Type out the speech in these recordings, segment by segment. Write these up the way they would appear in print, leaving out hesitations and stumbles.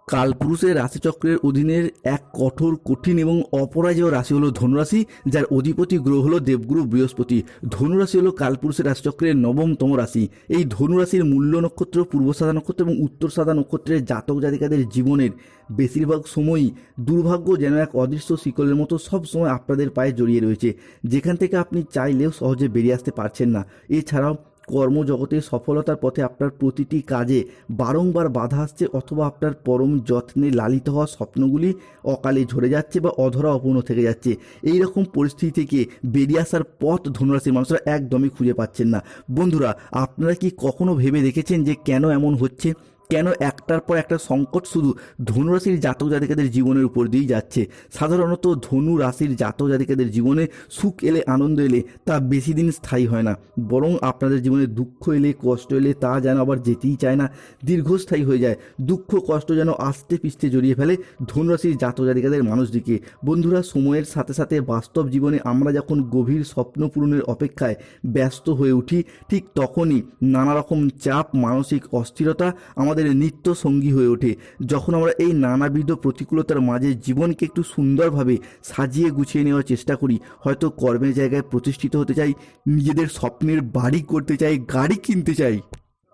কালপুরুষের রাশিচক্রের অধীনের এক কঠোর, কঠিন এবং অপরাজেয় রাশি হলো ধনুরাশি, যার অধিপতি গ্রহ হলো দেবগুরু বৃহস্পতি। ধনুরাশি হলো কালপুরুষের রাশিচক্রের নবমতম রাশি। এই ধনুরাশির মূল্য নক্ষত্র, পূর্বসাদা নক্ষত্র এবং উত্তরসাদা নক্ষত্রের জাতক জাতিকাদের জীবনের বেশিরভাগ সময়ই দুর্ভাগ্য যেন এক অদৃশ্য শিকলের মতো সব সময় আপনাদের পায়ে জড়িয়ে রয়েছে, যেখান থেকে আপনি চাইলেও সহজে বেরিয়ে আসতে পারছেন না। এছাড়াও কর্মজগতে সফলতার পথে আপনার প্রতিটি কাজে বারংবার বাধা আসছে, অথবা আপনার পরম যত্নে লালিত হওয়া স্বপ্নগুলি অকালে ঝরে যাচ্ছে বা অধরা অপূর্ণ থেকে যাচ্ছে। এই রকম পরিস্থিতি থেকে বেরিয়ে আসার পথ ধনুরাশির মানুষরা একদমই খুঁজে পাচ্ছেন না। বন্ধুরা, আপনারা কি কখনো ভেবে দেখেছেন যে কেন এমন হচ্ছে? কেন একটার পর একটা সংকট শুধু ধনুরাশির জাতক জাতিকাদের জীবনের উপর দিয়েই যাচ্ছে? সাধারণত ধনু রাশির জাতক জাতিকাদের জীবনে সুখ এলে, আনন্দ এলে তা বেশি দিন স্থায়ী হয় না, বরং আপনাদের জীবনে দুঃখ এলে, কষ্ট এলে তা যেন আবার যেতেই চায় না, দীর্ঘস্থায়ী হয়ে যায়। দুঃখ কষ্ট যেন আস্তে পিস্তে জড়িয়ে ফেলে ধনুরাশির জাতক জাতিকাদের মানুষটিকে। বন্ধুরা, সময়ের সাথে সাথে বাস্তব জীবনে আমরা যখন গভীর স্বপ্ন পূরণের অপেক্ষায় ব্যস্ত হয়ে উঠি, ঠিক তখনই নানা রকম চাপ, মানসিক অস্থিরতা আমাদের নিত্য সঙ্গী হয়ে ওঠে। যখন আমরা এই নানাবিধ প্রতিকূলতার মাঝে জীবনকে একটু সুন্দরভাবে সাজিয়ে গুছিয়ে নেওয়ার চেষ্টা করি, হয়তো কর্মের জায়গায় প্রতিষ্ঠিত হতে চাই, নিজেদের স্বপ্নের বাড়ি করতে চাই, গাড়ি কিনতে চাই,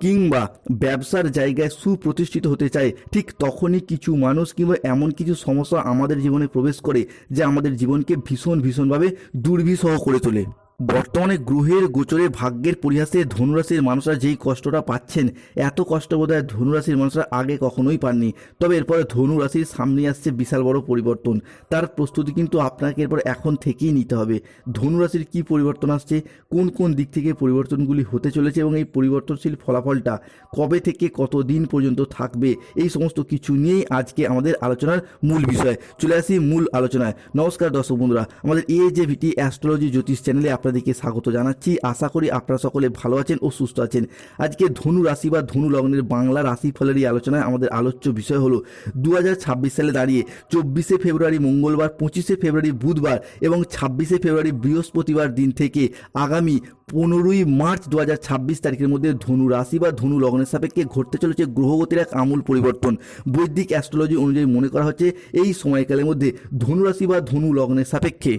কিংবা ব্যবসার জায়গায় সুপ্রতিষ্ঠিত হতে চায়, ঠিক তখনই কিছু মানুষ কিংবা এমন কিছু সমস্যা আমাদের জীবনে প্রবেশ করে যা আমাদের জীবনকে ভীষণভাবে দুর্বিষহ করে তোলে। বর্তমানে গ্রহের গোচরে, ভাগ্যের পরিহাসে ধনুরাশির মানুষরা যেই কষ্টটা পাচ্ছেন, এত কষ্ট বোধহয় ধনুরাশির মানুষরা আগে কখনোই পাননি। তবে এরপরে ধনুরাশির সামনে আসছে বিশাল বড় পরিবর্তন। তার প্রস্তুতি কিন্তু আপনাকে এরপর এখন থেকেই নিতে হবে। ধনুরাশির কী পরিবর্তন আসছে, কোন কোন দিক থেকে পরিবর্তনগুলি হতে চলেছে এবং এই পরিবর্তনশীল ফলাফলটা কবে থেকে কত দিন পর্যন্ত থাকবে, এই সমস্ত কিছু নিয়েই আজকে আমাদের আলোচনার মূল বিষয়। চলে আসি মূল আলোচনায়। নমস্কার দর্শক বন্ধুরা, আমাদের AJVT অ্যাস্ট্রোলজি জ্যোতিষ চ্যানেলে আপনাদেরকে স্বাগত জানাচ্ছি। আশা করি আপনারা সকলে ভালো আছেন ও সুস্থ আছেন। আজকে ধনু রাশি বা ধনু লগ্নের বাংলা রাশিফলের এই আলোচনায় আমাদের আলোচ্য বিষয় হলো 2026 সালে দাঁড়িয়ে 24শে ফেব্রুয়ারি মঙ্গলবার, 25শে ফেব্রুয়ারি বুধবার এবং 26শে ফেব্রুয়ারি বৃহস্পতিবার দিন থেকে আগামী 15ই মার্চ 2026 তারিখের মধ্যে ধনু রাশি বা ধনু লগ্নের সাপেক্ষে ঘটতে চলেছে গ্রহগতির এক আমূল পরিবর্তন। বৈদিক অ্যাস্ট্রোলজি অনুযায়ী মনে করা হচ্ছে এই সময়কালের মধ্যে ধনু রাশি বা ধনু লগ্নের সাপেক্ষে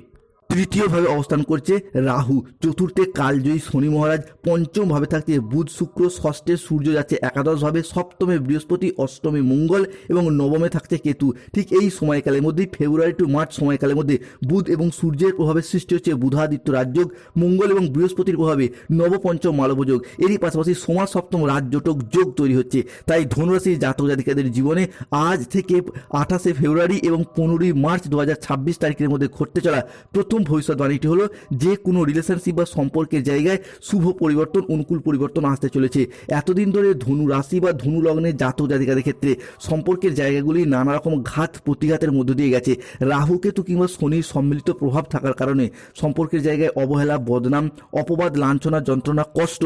তৃতীয়ভাবে অবস্থান করছে রাহু, চতুর্থে কালজয়ী শনি মহারাজ, পঞ্চমভাবে থাকছে বুধ শুক্র, ষষ্ঠে সূর্য যাচ্ছে একাদশভাবে, সপ্তমে বৃহস্পতি, অষ্টমে মঙ্গল এবং নবমে থাকছে কেতু। ঠিক এই সময়কালের মধ্যেই ফেব্রুয়ারি টু মার্চ সময়কালের মধ্যে বুধ এবং সূর্যের প্রভাবে সৃষ্টি হচ্ছে বুধাদিত্য রাজযোগ, মঙ্গল এবং বৃহস্পতির প্রভাবে নবপঞ্চম মালবযোগ, এরই পাশাপাশি সমাজ সপ্তম রাজযোটক যোগ তৈরি হচ্ছে। তাই ধনুরাশির জাতক জাতিকাদের জীবনে আজ থেকে 28শে ফেব্রুয়ারি এবং 15ই মার্চ 2026 তারিখের মধ্যে ঘটতে চলা প্রথম ভবিষ্যৎবাণীটি হলো যে কোনো রিলেশনশিপ বা সম্পর্কের জায়গায় শুভ পরিবর্তন, অনুকূল পরিবর্তন আসতে চলেছে। এতদিন ধরে ধনু রাশি বা ধনু লগ্নের জাতক জাতিকাদের ক্ষেত্রে সম্পর্কের জায়গাগুলি নানা রকম ঘাত প্রতিঘাতের মধ্য দিয়ে গেছে। রাহু কেতু কিংবা শনির সম্মিলিত প্রভাব থাকার কারণে সম্পর্কের জায়গায় অবহেলা, বদনাম, অপবাদ, লাঞ্ছনা, যন্ত্রণা, কষ্ট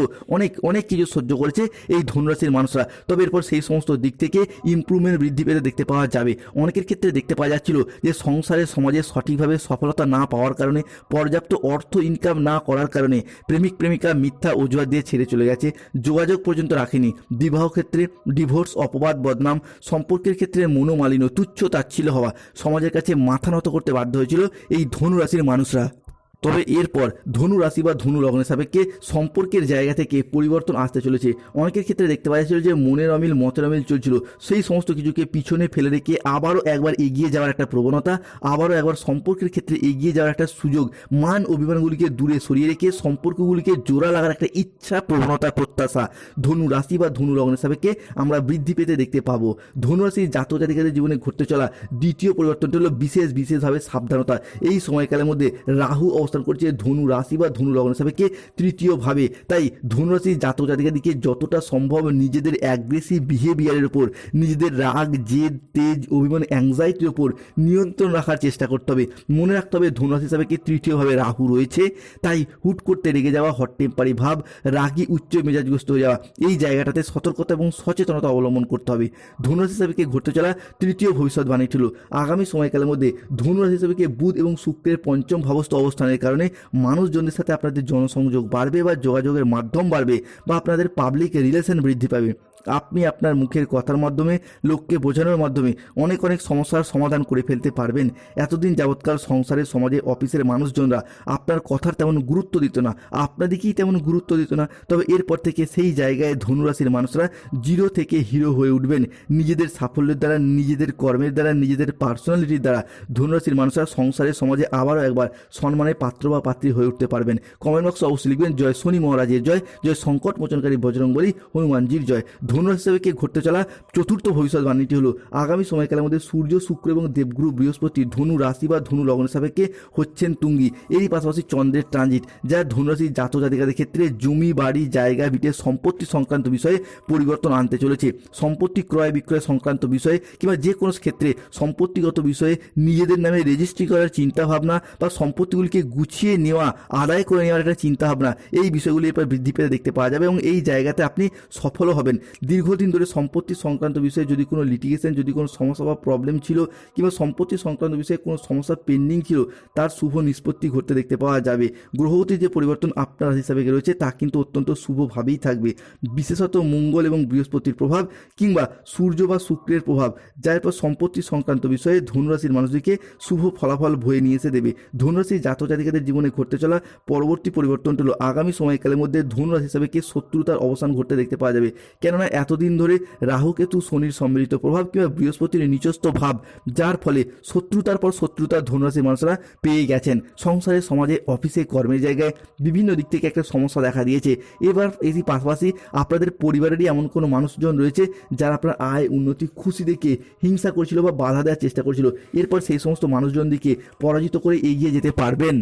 অনেক কিছু সহ্য করেছে এই ধনুরাশির মানুষরা। তবে এরপর সেই সমস্ত দিক থেকে ইমপ্রুভমেন্ট বৃদ্ধি পেতে দেখতে পাওয়া যাবে। অনেকের ক্ষেত্রে দেখতে পাওয়া যাচ্ছিল যে সংসারে, সমাজে সঠিকভাবে সফলতা না পাওয়ার কারণে, পর্যাপ্ত অর্থ ইনকাম না করার কারণে প্রেমিক প্রেমিকা মিথ্যা অজুহাত দিয়ে ছেড়ে চলে গেছে, যোগাযোগ পর্যন্ত রাখেনি, বিবাহ ক্ষেত্রে ডিভোর্স, অপবাদ, বদনাম, সম্পর্কের ক্ষেত্রে মনোমালিন্য, তুচ্ছ তাচ্ছিল্য হওয়া, সমাজের কাছে মাথা নত করতে বাধ্য হয়েছিল এই ধনু রাশির মানুষরা। তবে এরপর ধনু রাশি বা ধনু লগ্নের সাপেক্ষে সম্পর্কের জায়গা থেকে পরিবর্তন আসতে চলেছে। অনেকের ক্ষেত্রে দেখতে পাওয়া যাচ্ছিল যে মনের অমিল, মতের অমিল চলছিল, সেই সমস্ত কিছুকে পিছনে ফেলে রেখে আবারও একবার এগিয়ে যাওয়ার একটা প্রবণতা, আবারও একবার সম্পর্কের ক্ষেত্রে এগিয়ে যাওয়ার একটা সুযোগ, মান অভিমানগুলিকে দূরে সরিয়ে রেখে সম্পর্কগুলিকে জোড়া লাগার একটা ইচ্ছা, প্রবণতা, প্রত্যাশা ধনু রাশি বা ধনু লগ্নের সাপেক্ষে আমরা বৃদ্ধি পেতে দেখতে পাবো। ধনু রাশির জাতক জাতিকাদের জীবনে ঘটতে চলা দ্বিতীয় পরিবর্তনটি হলো বিশেষভাবে সাবধানতা। এই সময়কালের মধ্যে রাহু অবস্থান করছে ধনু রাশি বা ধনু লগ্নের সাপেক্ষে তৃতীয়ভাবে। তাই ধনু রাশির জাতক জাতিকাদেরকে যতটা সম্ভব নিজেদের অ্যাগ্রেসিভ বিহেভিয়ারের উপর, নিজেদের রাগ, জেদ, তেজ, অভিমান, অ্যাংজাইটির উপর নিয়ন্ত্রণ রাখার চেষ্টা করতে হবে। মনে রাখতে হবে ধনু রাশি সাপেক্ষে তৃতীয়ভাবে রাহু রয়েছে, তাই হুট করতে রেগে যাওয়া, হট টেম্পারি ভাব, রাগী, উচ্চ মেজাজগ্রস্ত হয়ে যাওয়া, এই জায়গাটাতে সতর্কতা এবং সচেতনতা অবলম্বন করতে হবে। ধনু রাশি সাপেক্ষে ঘটতে চলা তৃতীয় ভবিষ্যৎবাণী ছিল আগামী সময়কালের মধ্যে ধনু রাশি সাপেক্ষে বুধ এবং শুক্রের পঞ্চম ভাবস্থ অবস্থানের কারণে মানুষজনদের সাথে আপনাদের জনসংযোগ বাড়বে বা যোগাযোগের মাধ্যম বাড়বে বা আপনাদের পাবলিক রিলেশন বৃদ্ধি পাবে। আপনি আপনার মুখের কথার মাধ্যমে, লোককে বোঝানোর মাধ্যমে অনেক অনেক সমস্যার সমাধান করে ফেলতে পারবেন। এতদিন যাবৎকাল সংসারে, সমাজে, অফিসের মানুষজনরা আপনার কথার তেমন গুরুত্ব দিত না, আপনাদেরকেই তেমন গুরুত্ব দিত না। তবে এরপর থেকে সেই জায়গায় ধনুরাশির মানুষরা জিরো থেকে হিরো হয়ে উঠবেন। নিজেদের সাফল্যের দ্বারা, নিজেদের কর্মের দ্বারা, নিজেদের পার্সোনালিটির দ্বারা ধনুরাশির মানুষরা সংসারে, সমাজে আবারও একবার সম্মানের পাত্র বা পাত্রী হয়ে উঠতে পারবেন। কমেন্ট বক্সে অবশ্যই লিখবেন জয় শনি মহারাজের জয়, জয় সংকট মোচনকারী বজরংবলী হনুমানজির জয়। ধনুরাশি হিসেবে ঘটতে চলা চতুর্থ ভবিষ্যৎবাণীটি হলো আগামী সময়কালের মধ্যে সূর্য, শুক্র এবং দেবগুরু বৃহস্পতি ধনু রাশি বা ধনু লগ্ন সাপেক্ষে হচ্ছেন তুঙ্গি। এরই পাশাপাশি চন্দ্রের ট্রানজিট, যা ধনুরাশির জাতক জাতিকাদের ক্ষেত্রে জমি, বাড়ি, জায়গা, ভিটে, সম্পত্তি সংক্রান্ত বিষয়ে পরিবর্তন আনতে চলেছে। সম্পত্তি ক্রয় বিক্রয় সংক্রান্ত বিষয়ে কিংবা যে কোনো ক্ষেত্রে সম্পত্তিগত বিষয়ে নিজেদের নামে রেজিস্ট্রি করার চিন্তাভাবনা বা সম্পত্তিগুলিকে গুছিয়ে নেওয়া, আদায় করে নেওয়ার একটা চিন্তাভাবনা, এই বিষয়গুলি এরপর বৃদ্ধি পেতে দেখতে পাওয়া যাবে এবং এই জায়গাতে আপনি সফলও হবেন। দীর্ঘদিন ধরে সম্পত্তি সংক্রান্ত বিষয়ে যদি কোনো লিটিগেশন, যদি কোনো সমস্যা বা প্রবলেম ছিল কিংবা সম্পত্তি সংক্রান্ত বিষয়ে কোনো সমস্যা পেন্ডিং ছিল, তার শুভ নিষ্পত্তি ঘটতে দেখতে পাওয়া যাবে। গ্রহগতির যে পরিবর্তন আপনার রাশি হিসাবে রয়েছে তা কিন্তু অত্যন্ত শুভভাবেই থাকবে। বিশেষত মঙ্গল এবং বৃহস্পতির প্রভাব কিংবা সূর্য বা শুক্রের প্রভাব, যার পর সম্পত্তি সংক্রান্ত বিষয়ে ধনুরাশির মানুষদেরকে শুভ ফলাফল বয়ে নিয়ে এসে দেবে। ধনুরাশির জাতক জাতিকাদের জীবনে ঘটতে চলা পরবর্তী পরিবর্তনটা হলো আগামী সময়কালের মধ্যে ধনুরাশি হিসাবে শত্রুতার অবসান ঘটতে দেখতে পাওয়া যাবে। কেননা এতদিন ধরে রাহু কেতু শনির সম্মিলিত প্রভাব কিংবা বৃহস্পতির নিচস্থ ভাব, যার ফলে শত্রুতার পর শত্রুতা ধনুরাশির মানুষরা পেয়ে গেছেন। সংসারে, সমাজে, অফিসে, কর্মের জায়গায় বিভিন্ন দিক থেকে একটা সমস্যা দেখা দিয়েছে। এবার এর পাশাপাশি আপনাদের পরিবারেরই এমন কোনো মানুষজন রয়েছে যারা আপনার আয়, উন্নতি, খুশি দেখে হিংসা করেছিল বা বাধা দেওয়ার চেষ্টা করেছিল। এরপর সেই সমস্ত মানুষজন দিকে পরাজিত করে এগিয়ে যেতে পারবেন।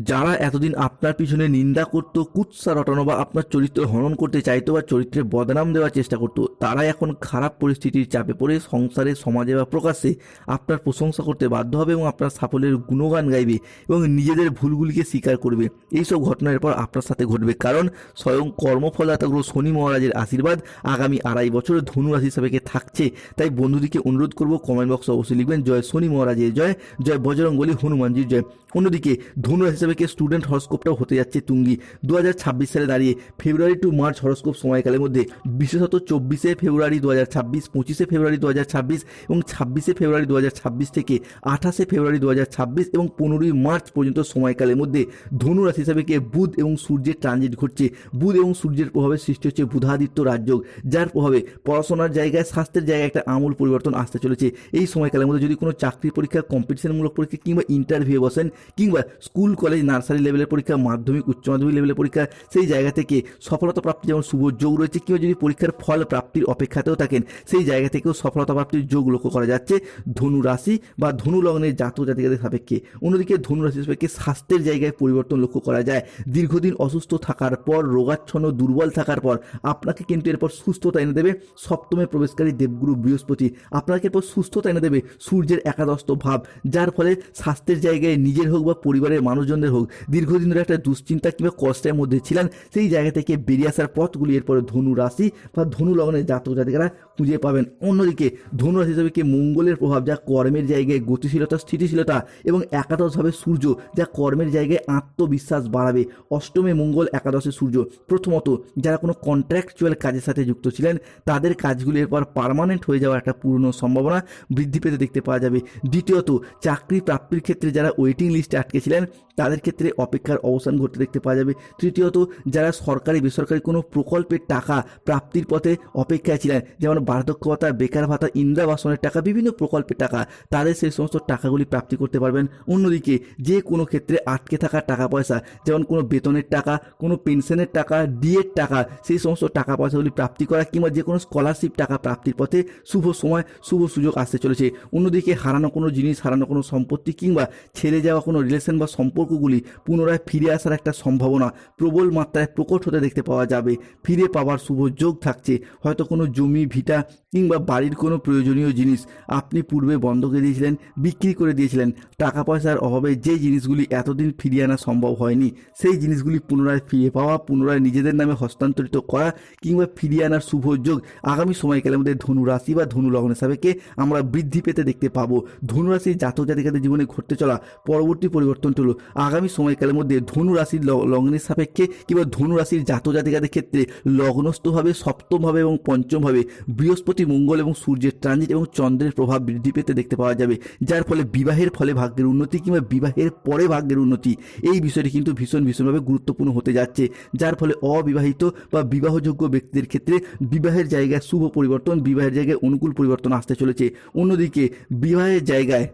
যারা এতদিন আপনার পিছনে নিন্দা করতো, কুৎসা রটানো বা আপনার চরিত্র হনন করতে চাইতো বা চরিত্রে বদনাম দেওয়ার চেষ্টা করতো, তারা এখন খারাপ পরিস্থিতির চাপে পড়ে সংসারে, সমাজে বা প্রকাশ্যে আপনার প্রশংসা করতে বাধ্য হবে এবং আপনার সাফল্যের গুণগান গাইবে এবং নিজেদের ভুলগুলিকে স্বীকার করবে। এইসব ঘটনার পর আপনার সাথে ঘটবে, কারণ স্বয়ং কর্মফলদাতা গ্রহ শনি মহারাজের আশীর্বাদ আগামী 2.5 বছর ধনুরাশি হিসাবে থাকছে। তাই বন্ধুদিকে অনুরোধ করব, কমেন্ট বক্সে অবশ্যই লিখবেন জয় শনি মহারাজের জয়, জয় বজরংবলী হনুমানজির জয়। অন্যদিকে ধনুরাশি হিসাবে স্টুডেন্ট হরস্কোপটাও হতে যাচ্ছে তুঙ্গি। 2026 সালে দাঁড়িয়ে ফেব্রুয়ারি টু মার্চ হরস্কোপ সময়কালের মধ্যে বিশেষত 24শে ফেব্রুয়ারি 2026, 25শে ফেব্রুয়ারি 2026 এবং 26শে ফেব্রুয়ারি 2026 থেকে 28শে ফেব্রুয়ারি 2026 এবং 15ই মার্চ পর্যন্ত সময়কালের মধ্যে ধনুরাশি হিসাবে বুধ এবং সূর্যের ট্রানজিট ঘটছে। বুধ এবং সূর্যের প্রভাবে সৃষ্টি হচ্ছে বুধাদিত্য রাজযোগ, যার প্রভাবে পড়াশোনার জায়গায়, স্বাস্থ্যের জায়গায় একটা আমূল পরিবর্তন আসতে চলেছে। এই সময়কালের মধ্যে যদি কোনো চাকরি পরীক্ষা, কম্পিটিশনমূলক পরীক্ষা কিংবা ইন্টারভিউ বসেন কিংবা স্কুল, কলেজ, নার্সারি লেভেলের পরীক্ষা, মাধ্যমিক, উচ্চ মাধ্যমিক লেভেলের পরীক্ষা, সেই জায়গা থেকে সফলতা প্রাপ্তির যেমন শুভ যোগ রয়েছে, কিংবা যদি পরীক্ষার ফল প্রাপ্তির অপেক্ষাতেও থাকেন, সেই জায়গা থেকেও সফলতা প্রাপ্তির যোগ লক্ষ্য করা যাচ্ছে ধনু রাশি বা ধনু লগ্নের জাতক জাতিকাদের সাপেক্ষে। অন্যদিকে ধনু রাশি সাপেক্ষে স্বাস্থ্যের জায়গায় পরিবর্তন লক্ষ্য করা যায়। দীর্ঘদিন অসুস্থ থাকার পর, রোগাচ্ছন্ন, দুর্বল থাকার পর আপনাকে কিন্তু এরপর সুস্থতা এনে দেবে সপ্তমে প্রবেশকারী দেবগুরু বৃহস্পতি। আপনাকে এরপর সুস্থতা এনে দেবে সূর্যের একাদশত ভাব, যার ফলে স্বাস্থ্যের জায়গায় নিজের হোক বা পরিবারের মানুষজনদের হোক, দীর্ঘদিন ধরে একটা দুশ্চিন্তা কিংবা কষ্টের মধ্যে ছিলেন, সেই জায়গা থেকে বেরিয়ে আসার পথগুলি এরপরে ধনু রাশি বা ধনু লগ্নের জাতক জাতিকারা খুঁজে পাবেন। অন্যদিকে ধনু রাশি হিসাবে মঙ্গলের প্রভাব, যা কর্মের জায়গায় গতিশীলতা, স্থিতিশীলতা এবং একাদশভাবে সূর্য, যা কর্মের জায়গায় আত্মবিশ্বাস বাড়াবে। অষ্টমে মঙ্গল, একাদশে সূর্য। প্রথমত, যারা কোনো কন্ট্রাকচুয়াল কাজের সাথে যুক্ত ছিলেন, তাদের কাজগুলি এরপর পার্মানেন্ট হয়ে যাওয়ার একটা পূর্ণ সম্ভাবনা বৃদ্ধি পেতে দেখতে পাওয়া যাবে। দ্বিতীয়ত, চাকরি প্রাপ্তির ক্ষেত্রে যারা ওয়েটিং লিস্টে আটকে ছিলেন, তাদের ক্ষেত্রে অপেক্ষার অবসান ঘটতে দেখতে পাওয়া যাবে। তৃতীয়ত, যারা সরকারি বেসরকারি কোনো প্রকল্পের টাকা প্রাপ্তির পথে অপেক্ষায় ছিলেন, যেমন বার্ধক্য ভাতা, বেকার ভাতা, ইন্দিরাবাসনের টাকা, বিভিন্ন প্রকল্পের টাকা, তাদের সেই সমস্ত টাকাগুলি প্রাপ্তি করতে পারবেন। অন্যদিকে যে কোনো ক্ষেত্রে আটকে থাকা টাকা পয়সা, যেমন কোনো বেতনের টাকা, কোনো পেনশনের টাকা, ডিএর টাকা, সেই সমস্ত টাকা পয়সাগুলি প্রাপ্তি করা কিংবা যে কোনো স্কলারশিপ টাকা প্রাপ্তির পথে শুভ সময়, শুভ সুযোগ আসতে চলেছে। অন্যদিকে হারানো কোনো জিনিস, হারানো কোনো সম্পত্তি কিংবা ছেড়ে যাওয়া কোনো রিলেশন বা সম্পর্কগুলি পুনরায় ফিরে আসার একটা সম্ভাবনা প্রবল মাত্রায় প্রকট হতে দেখতে পাওয়া যাবে। ফিরে পাওয়ার শুভ যোগ থাকছে। হয়তো কোনো জমি, ভিটা কিংবা বাড়ির কোনো প্রয়োজনীয় জিনিস আপনি পূর্বে বন্ধ করে দিয়েছিলেন, বিক্রি করে দিয়েছিলেন। টাকা পয়সার অভাবে যে জিনিসগুলি এতদিন ফিরিয়ে আনা সম্ভব হয়নি, সেই জিনিসগুলি পুনরায় ফিরে পাওয়া, পুনরায় নিজেদের নামে হস্তান্তরিত করা কিংবা ফিরিয়ে আনার শুভ যোগ আগামী সময়কালের মধ্যে ধনু রাশি বা ধনু লগ্নের সাপেক্ষে আমরা বৃদ্ধি পেতে দেখতে পাবো। ধনু রাশির জাতক জাতিকাদের জীবনে ঘটতে চলা পরবর্তী পরিবর্তনটি হলো আগামী সময়কালের মধ্যে ধনু রাশির লগ্নের সাপেক্ষে কিংবা ধনু রাশির জাতক জাতিকাদের ক্ষেত্রে লগ্নস্থভাবে, সপ্তমভাবে এবং পঞ্চমভাবে বৃহস্পতি, মঙ্গল এবং সূর্যের ট্রানজিট এবং চন্দ্রের প্রভাব বৃদ্ধি পেতে দেখতে পাওয়া যাবে, যার ফলে বিবাহের ফলে ভাগ্যের উন্নতি কিংবা বিবাহের পরে ভাগ্যের উন্নতি, এই বিষয়টি কিন্তু ভীষণভাবে গুরুত্বপূর্ণ হতে যাচ্ছে, যার ফলে অবিবাহিত বা বিবাহযোগ্য ব্যক্তিদের ক্ষেত্রে বিবাহের জায়গায় শুভ পরিবর্তন, বিবাহের জায়গায় অনুকূল পরিবর্তন আসতে চলেছে। অন্যদিকে বিবাহের জায়গায়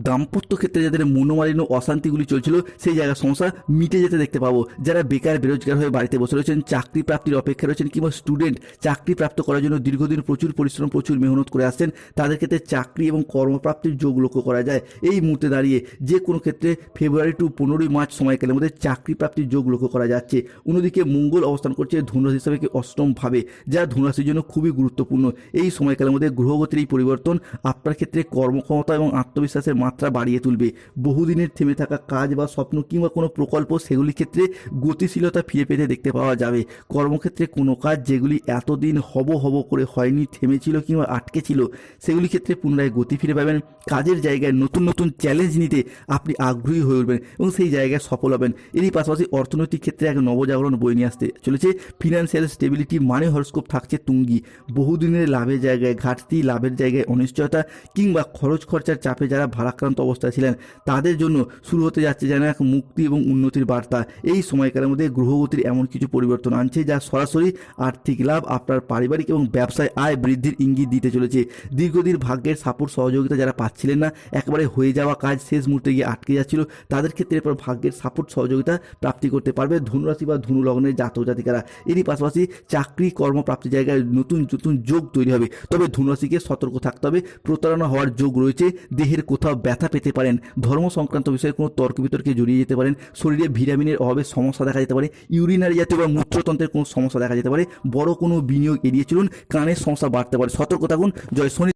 দাম্পত্য ক্ষেত্রে যাদের মনোমালিন্য অশান্তিগুলি চলছিল, সেই জায়গার সমস্যা মিটে যেতে দেখতে পাবো। যারা বেকার বেরোজগার হয়ে বাড়িতে বসে রয়েছেন, চাকরি প্রাপ্তির অপেক্ষা রয়েছেন কিংবা স্টুডেন্ট চাকরি প্রাপ্ত করার জন্য দীর্ঘদিন প্রচুর পরিশ্রম, প্রচুর মেহনত করে আসছেন, তাদের ক্ষেত্রে চাকরি এবং কর্মপ্রাপ্তির যোগ লক্ষ্য করা যায়। এই মুহূর্তে দাঁড়িয়ে যে কোনো ক্ষেত্রে ফেব্রুয়ারি টু 15ই মার্চ সময়কালের মধ্যে চাকরি প্রাপ্তির যোগ লক্ষ্য করা যাচ্ছে। অন্যদিকে মঙ্গল অবস্থান করছে ধনুরাশি হিসাবে অষ্টমভাবে, যা ধনুরাশির জন্য খুবই গুরুত্বপূর্ণ। এই সময়কালের মধ্যে গ্রহগতির এই পরিবর্তন আপনার ক্ষেত্রে কর্মক্ষমতা এবং আত্মবিশ্বাসের মাত্রা বাড়িয়ে তুলবে। বহুদিনের থেমে থাকা কাজ বা স্বপ্ন কিংবা কোনো প্রকল্প, সেগুলির ক্ষেত্রে গতিশীলতা ফিরে পেতে দেখতে পাওয়া যাবে। কর্মক্ষেত্রে কোনো কাজ যেগুলি এতদিন হব করে হয়নি, থেমেছিল কিংবা আটকে ছিল, সেগুলির ক্ষেত্রে পুনরায় গতি ফিরে পাবেন। কাজের জায়গায় নতুন চ্যালেঞ্জ নিতে আপনি আগ্রহী হয়ে উঠবেন এবং সেই জায়গায় সফল হবেন। এরই পাশাপাশি অর্থনৈতিক ক্ষেত্রে এক নবজাগরণ বই নিয়ে আসতে চলেছে। ফিনান্সিয়াল স্টেবিলিটি, মানি হরস্কোপ থাকছে তুঙ্গি। বহুদিনের লাভের জায়গায় ঘাটতি, লাভের জায়গায় অনিশ্চয়তা কিংবা খরচ খরচার চাপে যারা ভারাক্রান্ত অবস্থায় ছিলেন, তাদের জন্য শুরু হতে যাচ্ছে যেন এক মুক্তি এবং উন্নতির বার্তা। এই সময়কালের মধ্যে গ্রহগতির এমন কিছু পরিবর্তন আনছে যা সরাসরি আর্থিক লাভ, আপনার পারিবারিক এবং ব্যবসায় আয় বৃদ্ধির ইঙ্গিত দিতে চলেছে। দীর্ঘদিন ভাগ্যের সাপোর্ট সহযোগিতা যারা পাচ্ছিলেন না, একেবারে হয়ে যাওয়া কাজ শেষ মুহূর্তে গিয়ে আটকে যাচ্ছিল, তাদের ক্ষেত্রে এরপর ভাগ্যের সাপোর্ট সহযোগিতা প্রাপ্তি করতে পারবে ধনুরাশি বা ধনু লগ্নের জাতক জাতিকারা। এরই পাশাপাশি চাকরি কর্মপ্রাপ্তি জায়গায় নতুন যোগ তৈরি হবে। তবে ধনুরাশিকে সতর্ক থাকতে হবে, প্রতারণা হওয়ার যোগ রয়েছে। দেহের কোথাও ব্যথা পেতে পারেন, ধর্ম সংক্রান্ত বিষয়ে কোনো তর্ক বিতর্কে জড়িয়ে যেতে পারেন, শরীরে ভিটামিনের অভাবে সমস্যা দেখা যেতে পারে, ইউরিনারি জাতীয় বা মূত্রতন্ত্রের কোনো সমস্যা দেখা যেতে পারে, বড় কোনো বিনিয়োগ এড়িয়ে চলুন, কানের সমস্যা বাড়তে পারে, সতর্ক থাকুন। জয় শনি।